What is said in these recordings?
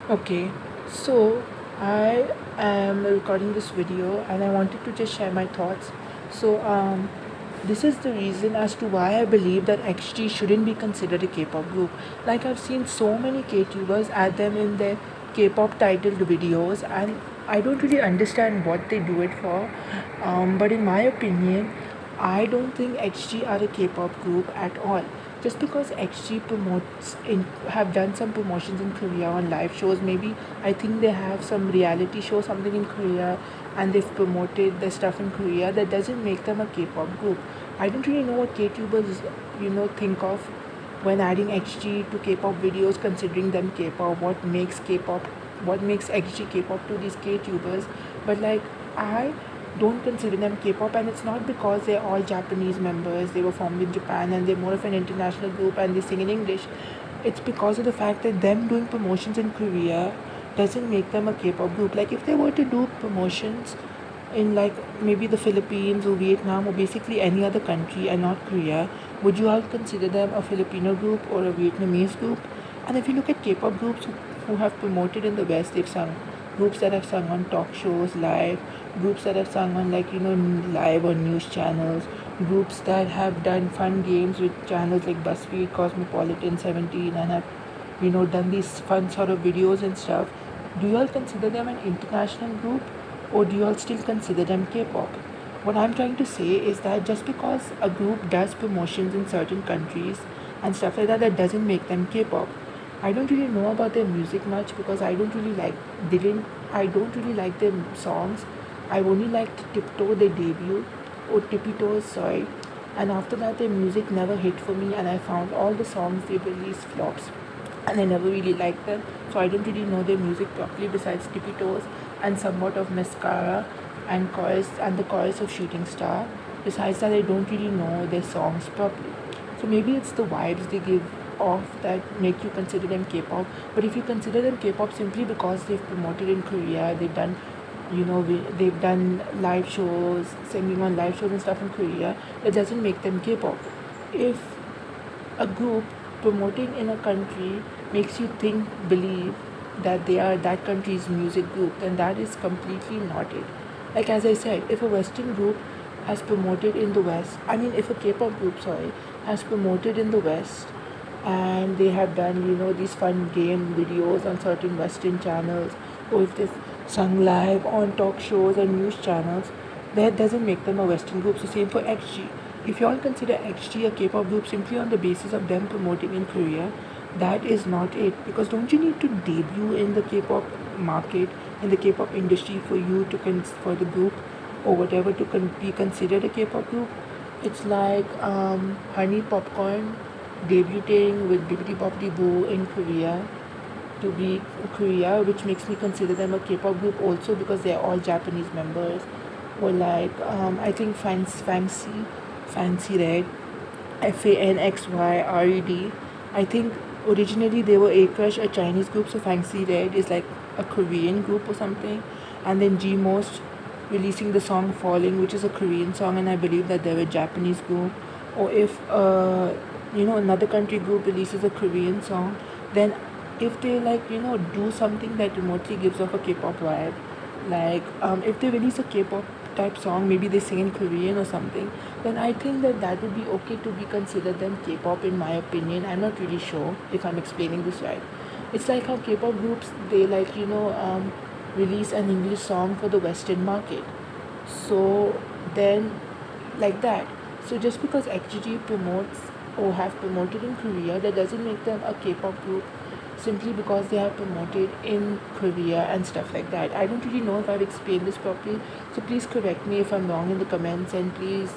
Okay, so I am recording this video and I wanted to just share my thoughts. So, this is the reason as to why I believe that XG shouldn't be considered a K-pop group. Like I've seen so many K-tubers add them in their K-pop titled videos, and I don't really understand what they do it for. But in my opinion, I don't think XG are a K-pop group at all. Just because XG promotes in have done some promotions in Korea on live shows, maybe I think they have some reality show something in Korea, and they've promoted their stuff in Korea. That doesn't make them a K-pop group. I don't really know what K-tubers think of when adding XG to K-pop videos, considering them K-pop. What makes XG K-pop to these K-tubers? But like I don't consider them K-pop, and it's not because they're all Japanese members. They were formed in Japan, and they're more of an international group, and they sing in English. It's because of the fact that them doing promotions in Korea doesn't make them a K-pop group. Like if they were to do promotions in like maybe the Philippines or Vietnam or basically any other country and not Korea, would you all consider them a Filipino group or a Vietnamese group? And if you look at K-pop groups who have promoted in the West, they've sung groups that have sung on talk shows live, groups that have sung on like live on news channels, groups that have done fun games with channels like BuzzFeed, Cosmopolitan, 17, and have done these fun sort of videos and stuff. Do you all consider them an international group, or do you all still consider them K-pop? What I'm trying to say is that just because a group does promotions in certain countries and stuff like that, that doesn't make them K-pop. I don't really know about their music much because I don't really like their songs. I only liked Tiptoe, their debut, or Tippy Toes, sorry. And after that, their music never hit for me, and I found all the songs they released flops, and I never really liked them. So I don't really know their music properly besides Tippy Toes and somewhat of Mascara and the chorus of Shooting Star. Besides that, I don't really know their songs properly. So maybe it's the vibes they give off that make you consider them K-pop. But if you consider them K-pop simply because they've promoted in Korea, they've done live shows, singing on live shows and stuff in Korea, that doesn't make them K-pop. If a group promoting in a country makes you believe that they are that country's music group, then that is completely not it. Like as I said, if a Western group has promoted in the West, I mean, if a K-pop group, sorry, has promoted in the West, and they have done, these fun game videos on certain Western channels, or if they've sung live on talk shows and news channels, that doesn't make them a Western group. So same for XG. If you all consider XG a K-pop group simply on the basis of them promoting in Korea, that is not it. Because don't you need to debut in the K-pop market, in the K-pop industry, for you to for the group or whatever to be considered a K-pop group? It's like Honey Popcorn debuting with Bibbidi Bobbidi Boo in Korea to be Korea, which makes me consider them a K-pop group also because they're all Japanese members. Or like I think Fancy Red, FANXYRED. I think originally they were A Crush, a Chinese group, so Fancy Red is like a Korean group or something. And then G Most releasing the song Falling, which is a Korean song, and I believe that they're a Japanese group. Or if another country group releases a Korean song, then if they do something that remotely gives off a K-pop vibe, like if they release a K-pop type song, maybe they sing in Korean or something, then I think that would be okay to be considered them K-pop in my opinion. I'm not really sure if I'm explaining this right. It's like how K-pop groups, they release an English song for the Western market. So then, like that. So just because XGG promotes or have promoted in Korea, that doesn't make them a K-pop group simply because they have promoted in Korea and stuff like that. I don't really know if I've explained this properly, so please correct me if I'm wrong in the comments, and please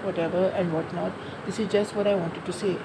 whatever and whatnot. This is just what I wanted to say.